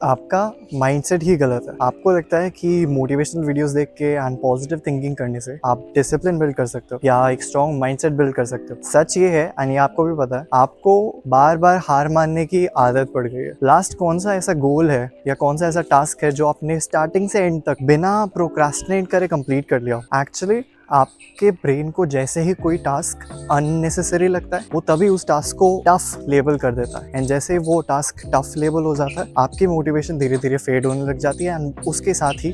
आपका माइंडसेट ही गलत है। आपको लगता है कि मोटिवेशनल वीडियोस देख के एंड पॉजिटिव थिंकिंग करने से आप डिसिप्लिन बिल्ड कर सकते हो या एक स्ट्रॉन्ग माइंडसेट बिल्ड कर सकते हो। सच ये है, एंड ये आपको भी पता है, आपको बार बार हार मानने की आदत पड़ गई है। लास्ट कौन सा ऐसा गोल है या कौन सा ऐसा टास्क है जो आपने स्टार्टिंग से एंड तक बिना प्रोक्रास्टिनेट करे कंप्लीट कर लिया? एक्चुअली आपके ब्रेन को जैसे ही कोई टास्क अननेसेसरी लगता है, वो तभी उस टास्क को टफ लेबल कर देता है। एंड जैसे ही वो टास्क टफ लेबल हो जाता है, आपकी मोटिवेशन धीरे धीरे फेड होने लग जाती है एंड उसके साथ ही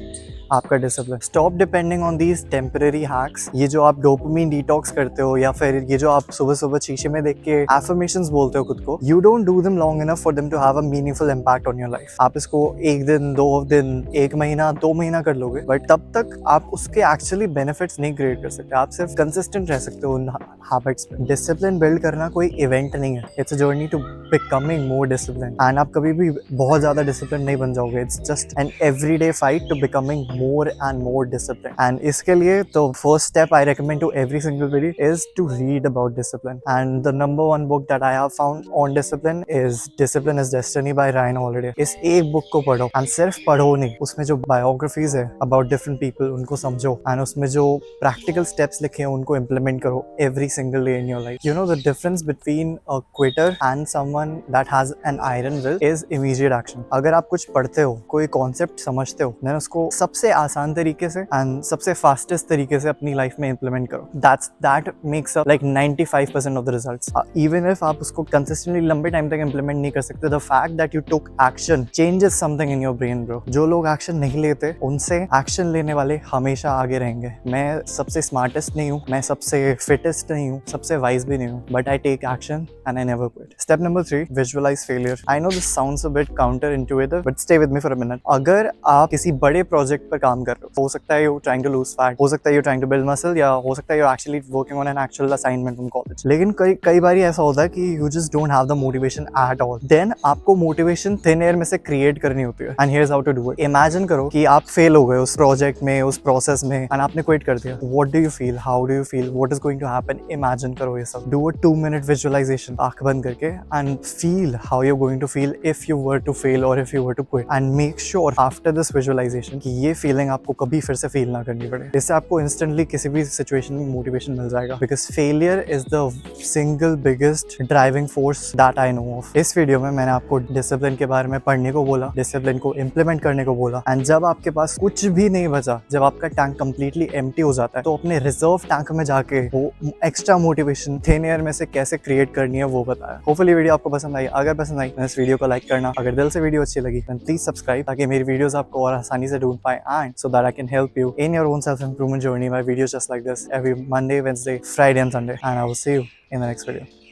आपका discipline. Stop depending on these temporary hacks. ये जो आप डोपामिन डिटॉक्स करते हो या फिर ये जो आप सुबह सुबह शीशे में देख के एफर्मेशंस बोलते हो खुद को, you don't do them long enough for them to have a meaningful impact on your life. आप इसको एक दिन, 2 दिन, 1 महीना, 2 महीना कर लोगे, बट तब तक आप उसके एक्चुअली बेनिफिट्स नहीं क्रिएट कर सकते। आप सिर्फ कंसिस्टेंट रह सकते हो उन हैबिट्स में। डिसिप्लिन बिल्ड करना कोई इवेंट नहीं है, it's a journey to becoming more discipline. And आप कभी भी बहुत ज्यादा डिसिप्लिन नहीं बन जाओगे। It's just an everyday fight to becoming more and more discipline. And इसके लिए तो first step I recommend to every single video is to read about discipline. And the number one book that I have found on discipline is Discipline is Destiny by Ryan Holiday. इस एक book को पढ़ो, and सिर्फ पढ़ो नहीं, उसमें जो biographies है about different people उनको समझो, and उसमें जो practical steps लिखे हैं उनको implement करो every single day in your life. You know the difference between a quitter and someone that has an iron will is immediate action. अगर आप कुछ पढ़ते हो, कोई concept समझते हो, then उसको सबसे आसान तरीके से एंड सबसे फास्टेस्ट तरीके से अपनी लाइफ में इंप्लीमेंट करो। That makes up like 95% of the results. Even if आप उसको कंसिस्टेंटली लंबे टाइम तक इंप्लीमेंट नहीं कर सकते, the fact that you took action changes something in your brain bro. जो लोग एक्शन नहीं लेते, उनसे एक्शन लेने वाले हमेशा आगे रहेंगे। मैं सबसे स्मार्टेस्ट नहीं हूँ, मैं सबसे फिटेस्ट नहीं हूँ, सबसे वाइज भी नहीं हूँ, but I take action and I never quit. Step number 3, visualise failure. I know this sounds a bit counter intuitive, but stay with me for a minute. अगर आप किसी बड़े प्रोजेक्ट पर काम कर रहे हो सकता है you trying to lose fat, हो सकता है you trying to build muscle, या हो सकता है you actually working on an actual assignment in college. लेकिन कई बार ऐसा होता है कि you just don't have the motivation at all. Then आपको मोटिवेशन थिन एयर में से क्रिएट करनी होती है, and here's how to do it. Imagine करो कि आप फेल हो गए उस प्रोजेक्ट में, उस प्रोसेस में, एंड आपने क्विट कर दिया। What do you feel, how do you feel, what is going to happen? Imagine करो ये सब। डू अ 2 minute विजुअलाइजेशन, आंख बंद करके, and feel how you going to feel if you were to fail और if you were to quit. And make sure after this visualisation कि ये feeling आपको कभी फिर से फील ना करनी पड़े। इससे आपको इंस्टेंटली किसी भी सिचुएशन में मोटिवेशन मिल जाएगा, because failure is the single biggest driving force that I know of. इस वीडियो में मैंने आपको डिसिप्लिन के बारे में पढ़ने को बोला, डिसिप्लिन को इम्प्लीमेंट करने को बोला, एंड जब आपके पास कुछ भी नहीं बचा, जब आपका टैंक कंप्लीटली एम्प्टी हो जाता है, तो अपने रिजर्व टैंक में जाके वो एक्स्ट्रा मोटिवेशन थिन एयर में से कैसे क्रिएट करनी है वो बताया। होपफुली वीडियो आपको पसंद आई। अगर पसंद आई तो इस वीडियो को लाइक करना। अगर दिल से वीडियो अच्छी लगी तो प्लीज सब्सक्राइब, ताकि मेरी वीडियोस आपको और आसानी से ढूंढ पाए, and so that I can help you in your own self-improvement journey by videos just like this every Monday, Wednesday, Friday and Sunday. And I will see you in the next video.